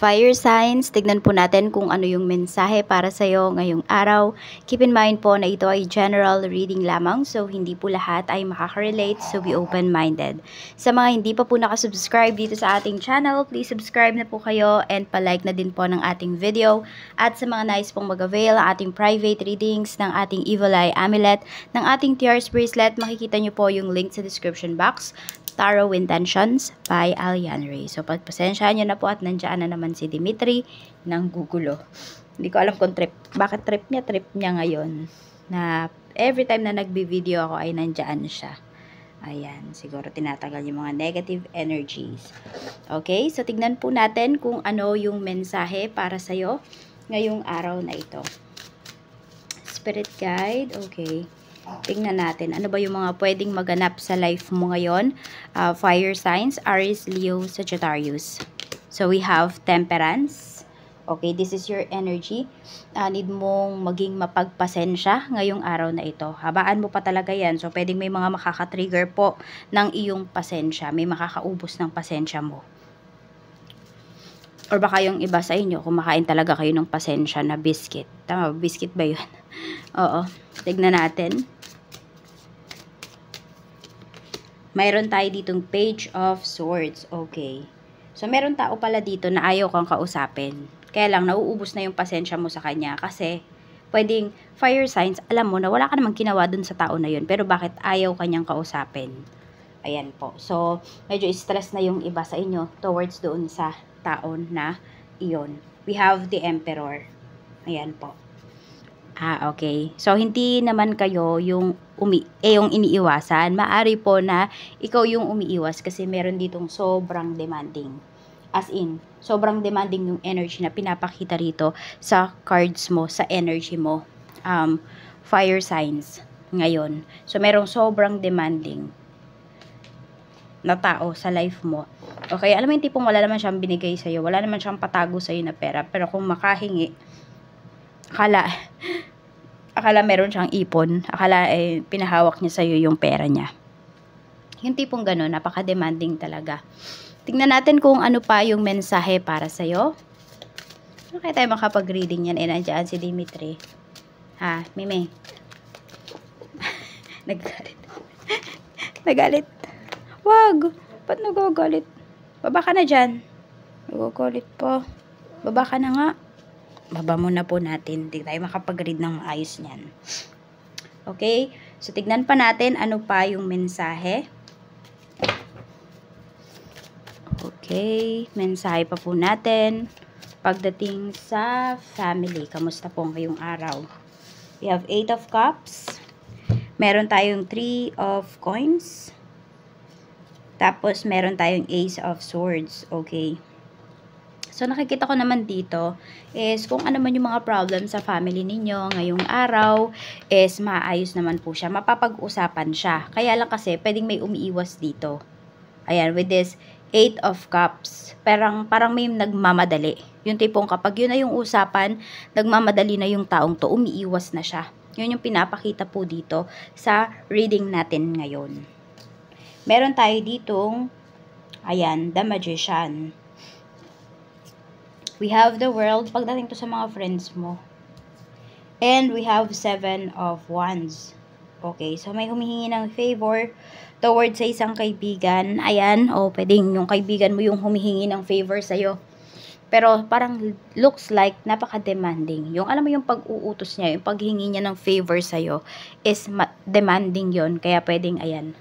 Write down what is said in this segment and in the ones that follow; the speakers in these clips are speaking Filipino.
Fire signs, tignan po natin kung ano yung mensahe para sa'yo ngayong araw. Keep in mind po na ito ay general reading lamang, so hindi po lahat ay makaka-relate, so be open-minded. Sa mga hindi pa po nakasubscribe dito sa ating channel, please subscribe na po kayo and palike na din po ng ating video. At sa mga nais pong mag-avail ang ating private readings ng ating Evil Eye Amulet, ng ating Tears Bracelet, makikita nyo po yung link sa description box. Tarot Intentions by Alian Ray. So, pagpasensyahan nyo na po at nandiyan na naman si Dimitri ng gugulo. Hindi ko alam kung bakit trip niya ngayon. Na every time na nagbi-video ako ay nandiyan siya. Ayan, siguro tinatagal yung mga negative energies. Okay, so tignan po natin kung ano yung mensahe para sa'yo ngayong araw na ito. Spirit Guide, okay. Tingnan natin, ano ba yung mga pwedeng maganap sa life mo ngayon? Fire signs, Aries, Leo, Sagittarius. So, we have Temperance. Okay, this is your energy. Need mong maging mapagpasensya ngayong araw na ito. Habaan mo pa talaga yan. So, pwedeng may mga makaka-trigger po ng iyong pasensya. May makakaubos ng pasensya mo. Or baka yung iba sa inyo, kumakain talaga kayo ng pasensya na biscuit. Tama, biscuit ba yun? Oo, tignan natin. Mayroon tayo ditong Page of Swords. Okay. So, meron tao pala dito na ayaw kang kausapin. Kaya lang, nauubos na yung pasensya mo sa kanya. Kasi, pwedeng fire signs, alam mo na wala ka namang ginawa dun sa tao na yun. Pero bakit ayaw kanyang kausapin? Ayan po. So, medyo stress na yung iba sa inyo towards doon sa taon na iyon. We have the Emperor. Ayan po. Okay. So, hindi naman kayo yung yung iniiwasan. Maari po na ikaw yung umiiwas kasi meron ditong sobrang demanding. As in, sobrang demanding yung energy na pinapakita rito sa cards mo, sa energy mo. Fire signs ngayon. So, merong sobrang demanding na tao sa life mo. Okay, alam mo yung tipong wala naman siyang binigay sa'yo, wala naman siyang patago sa'yo na pera, pero kung makahingi, akala meron siyang ipon, akala pinahawak niya sa'yo yung pera niya. Yung tipong gano'n, napaka-demanding talaga. Tingnan natin kung ano pa yung mensahe para sa'yo. Ano kaya tayo makapag-reading yan? Nandiyan si Dimitri. Mime. Nagalit. Nagalit. Wag! Ba't nagagalit? Baba ka na dyan. Nagagalit pa. Baba ka na nga. Baba muna po natin. Hindi tayo makapag-read ng maayos niyan. Okay? So, tignan pa natin ano pa yung mensahe. Okay. Mensahe pa po natin. Pagdating sa family. Kamusta po ngayong araw? We have 8 of Cups. Meron tayong 3 of Coins. Tapos, meron tayong Ace of Swords. Okay. So, nakikita ko naman dito is kung ano man yung mga problem sa family ninyo ngayong araw is maayos naman po siya. Mapapag-usapan siya. Kaya lang kasi, pwedeng may umiiwas dito. Ayan, with this 8 of Cups. Parang may nagmamadali. Yung tipong kapag yun na yung usapan, nagmamadali na yung taong to, umiiwas na siya. Yun yung pinapakita po dito sa reading natin ngayon. Meron tayo ditong, ayan, The Magician. We have the World, pagdating to sa mga friends mo. And we have 7 of Wands. Okay, so may humihingi ng favor towards sa isang kaibigan. Ayan, pwedeng yung kaibigan mo yung humihingi ng favor sa'yo. Pero parang looks like napaka-demanding. Yung alam mo yung pag-uutos niya, yung paghingi niya ng favor sa'yo is demanding yon. Kaya pwedeng, ayan,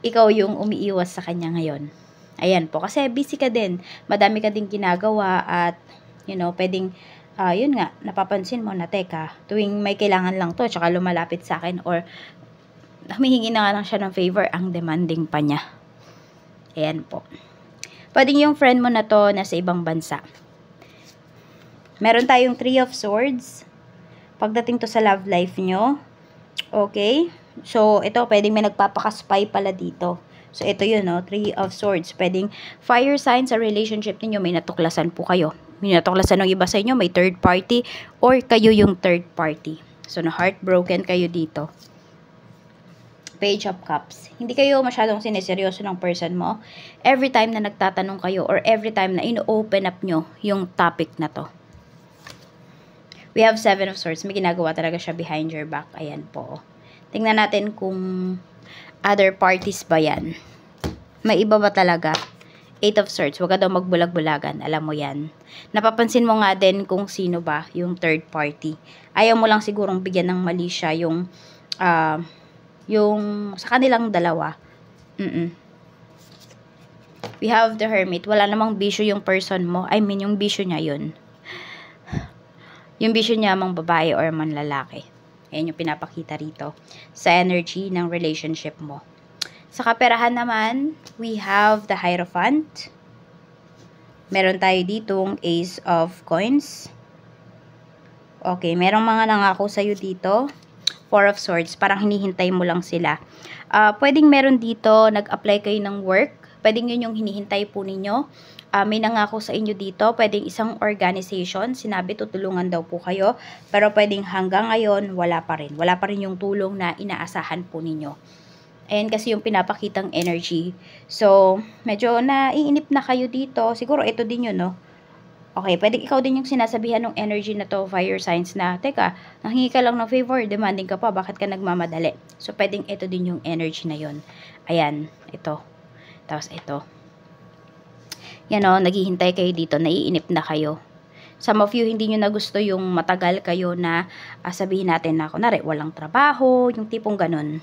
ikaw yung umiiwas sa kanya ngayon. Ayan po, kasi busy ka din. Madami ka din ginagawa at, pwedeng, yun nga, napapansin mo na, teka, tuwing may kailangan lang to, tsaka lumalapit sa akin, or humihingi na nga lang siya ng favor, ang demanding pa niya. Ayan po. Pwedeng yung friend mo na to nasa ibang bansa. Meron tayong 3 of Swords. Pagdating to sa love life nyo, okay? So, ito, pwedeng may nagpapaka-spy pala dito. So, ito yun, 3 of Swords. Pwedeng fire signs sa relationship ninyo, may natuklasan po kayo. May natuklasan ng iba sa inyo, may third party, or kayo yung third party. So, na heartbroken kayo dito. Page of Cups. Hindi kayo masyadong sineseryoso ng person mo every time na nagtatanong kayo or every time na ino-open up nyo yung topic na to. We have Seven of Swords. May ginagawa talaga siya behind your back. Ayan po. Tingnan natin kung other parties ba yan. May iba ba talaga? Eight of Swords. Huwag ka daw magbulag-bulagan. Alam mo yan. Napapansin mo nga din kung sino ba yung third party. Ayaw mo lang sigurong bigyan ng mali siya yung sa kanilang dalawa. We have the Hermit. Wala namang bisyo yung person mo. I mean, yung bisyo niya yun. Yung bisyo niya mang babae or man lalaki. Ayan yung pinapakita rito sa energy ng relationship mo. Sa kaperahan naman, we have the Hierophant. Meron tayo ditong Ace of Coins. Okay, merong mga nangako sa'yo dito. Four of Swords, parang hinihintay mo lang sila. Pwedeng meron dito, nag-apply kayo ng work. Pwedeng yun yung hinihintay po ninyo. May nangako sa inyo dito, pwedeng isang organization, sinabi tutulungan daw po kayo, pero pwedeng hanggang ngayon, wala pa rin. Wala pa rin yung tulong na inaasahan po ninyo. Ayan kasi yung pinapakitang energy. So, medyo naiinip na kayo dito. Siguro ito din yun, no? Okay, pwedeng ikaw din yung sinasabihan ng energy na to, fire signs na, teka, nanghingi ka lang ng favor, demanding ka pa, bakit ka nagmamadali? So, pwedeng ito din yung energy na yun. Ayan, ito. Tapos ito. Yan o, naghihintay kayo dito, naiinip na kayo. Some of you, hindi nyo na gusto yung matagal kayo na sabihin natin na, kunwari, walang trabaho, yung tipong ganun.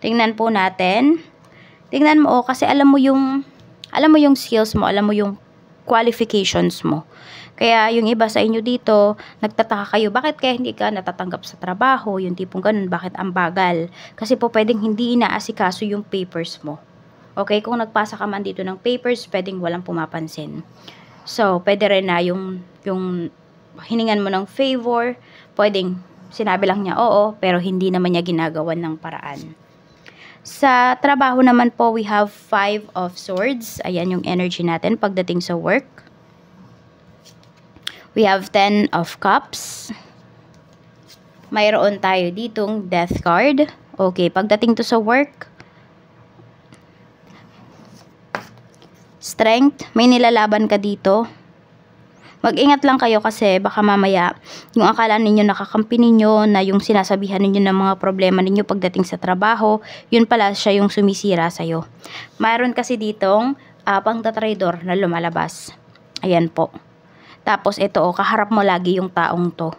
Tingnan po natin. Tingnan mo, kasi alam mo yung skills mo, alam mo yung qualifications mo. Kaya yung iba sa inyo dito, nagtataka kayo, bakit kaya hindi ka natatanggap sa trabaho, yung tipong ganun, bakit ang bagal? Kasi po pwedeng hindi inaasikaso yung papers mo. Okay, kung nagpasa ka man dito ng papers, pwedeng walang pumapansin. So, pwede rin na yung hiningan mo ng favor, pwedeng sinabi lang niya oo, pero hindi naman niya ginagawan ng paraan. Sa trabaho naman po, we have Five of Swords. Ayan yung energy natin pagdating sa work. We have Ten of Cups. Mayroon tayo ditong Death card. Okay, pagdating to sa work, Strength, may nilalaban ka dito. Mag-ingat lang kayo kasi baka mamaya yung akala ninyo nakakampi ninyo na yung sinasabihan ninyo ng mga problema ninyo pagdating sa trabaho, yun pala siya yung sumisira sa'yo. Mayroon kasi ditong pangtatrador na lumalabas. Ayan po. Tapos ito kaharap mo lagi yung taong to.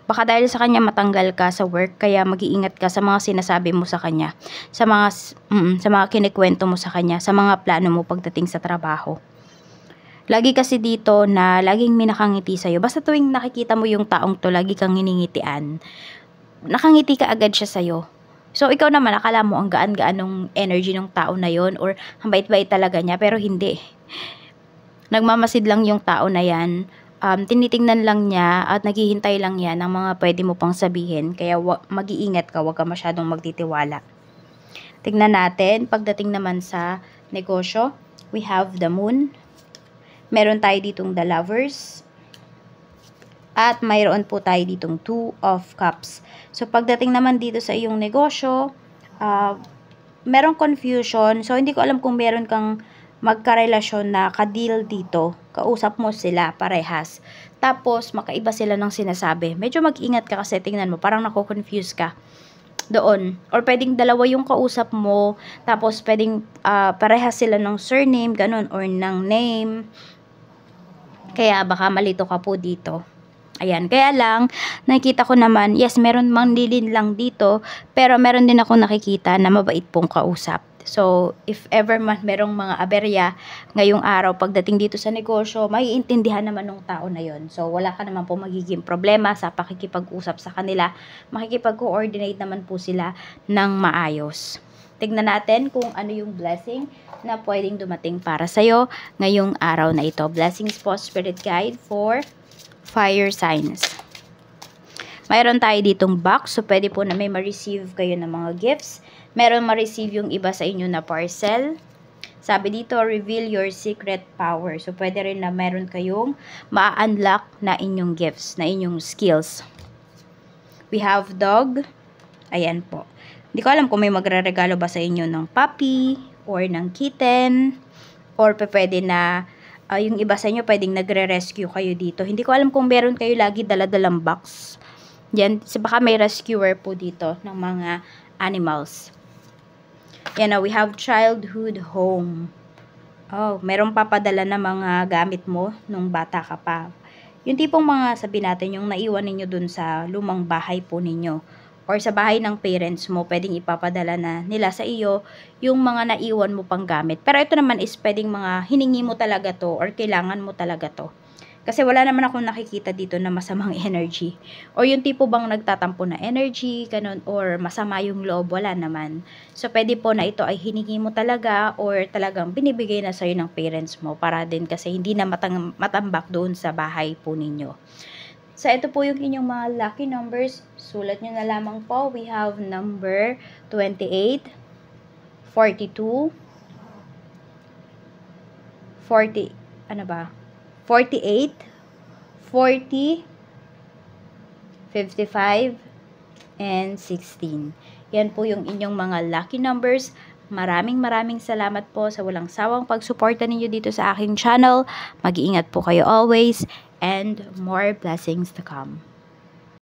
Baka dahil sa kanya matanggal ka sa work, kaya mag-iingat ka sa mga sinasabi mo sa kanya, sa mga kinikwento mo sa kanya, sa mga plano mo pagdating sa trabaho. Lagi kasi dito na laging may nakangiti sa'yo. Basta tuwing nakikita mo yung taong to, lagi kang hiningitian. Nakangiti ka agad siya sa'yo. So, ikaw naman, akala mo ang gaan-gaan ng energy ng tao na yon or ang bait-bait talaga niya, pero hindi. Nagmamasid lang yung tao na yan. Tinitingnan lang niya at naghihintay lang yan ng mga pwede mo pang sabihin. Kaya mag-iingat ka, huwag ka masyadong magtitiwala. Tignan natin, pagdating naman sa negosyo, we have the Moon. Meron tayo ditong the Lovers. At mayroon po tayo ditong Two of Cups. So, pagdating naman dito sa iyong negosyo, merong confusion. So, hindi ko alam kung meron kang magkarelasyon na ka-deal dito. Kausap mo sila parehas. Tapos, makaiba sila ng sinasabi. Medyo mag-ingat ka kasi tingnan mo, parang nako-confuse ka doon. Or pwedeng dalawa yung kausap mo, tapos pwedeng parehas sila ng surname, ganun, or ng name. Kaya baka malito ka po dito. Ayan, kaya lang, nakikita ko naman, yes, meron manlilin lang dito, pero meron din ako nakikita na mabait pong kausap. So, if ever man merong mga aberya ngayong araw pagdating dito sa negosyo, maiintindihan naman ng tao na yon. So, wala ka naman po magiging problema sa pakikipag-usap sa kanila. Makikipag-coordinate naman po sila ng maayos. Tignan natin kung ano yung blessing na pwedeng dumating para sa'yo ngayong araw na ito. Blessings po, Spirit Guide for fire signs. Mayroon tayo ditong box, so pwede po na may ma-receive kayo ng mga gifts. Meron ma-receive yung iba sa inyo na parcel. Sabi dito, reveal your secret power. So pwede rin na meron kayong ma-unlock na inyong gifts, na inyong skills. We have dog. Ayan po. Hindi ko alam kung may magre-regalo ba sa inyo ng puppy or ng kitten or pwede na yung iba sa inyo pwedeng nagre-rescue kayo dito. Hindi ko alam kung meron kayo lagi dala-dalang box. Yan, baka may rescuer po dito ng mga animals. Yan na, we have childhood home. Oh, merong papadala na mga gamit mo nung bata ka pa. Yung tipong mga sabi natin, yung naiwan ninyo dun sa lumang bahay po ninyo or sa bahay ng parents mo, pwedeng ipapadala na nila sa iyo yung mga naiwan mo pang gamit. Pero ito naman is pwedeng mga hiningi mo talaga to or kailangan mo talaga to. Kasi wala naman akong nakikita dito na masamang energy. O yung tipo bang nagtatampo na energy, ganun, or masama yung loob, wala naman. So, pwede po na ito ay hiningi mo talaga or talagang binibigay na sa'yo ng parents mo para din kasi hindi na matambak doon sa bahay po ninyo. So, ito po yung inyong mga lucky numbers. Sulat nyo na lamang po. We have number 28, 42, 40, 48, 40, 55, and 16. Yan po yung inyong mga lucky numbers. Maraming salamat po sa walang sawang pagsuporta ninyo dito sa aking channel. Mag-iingat po kayo always and more blessings to come.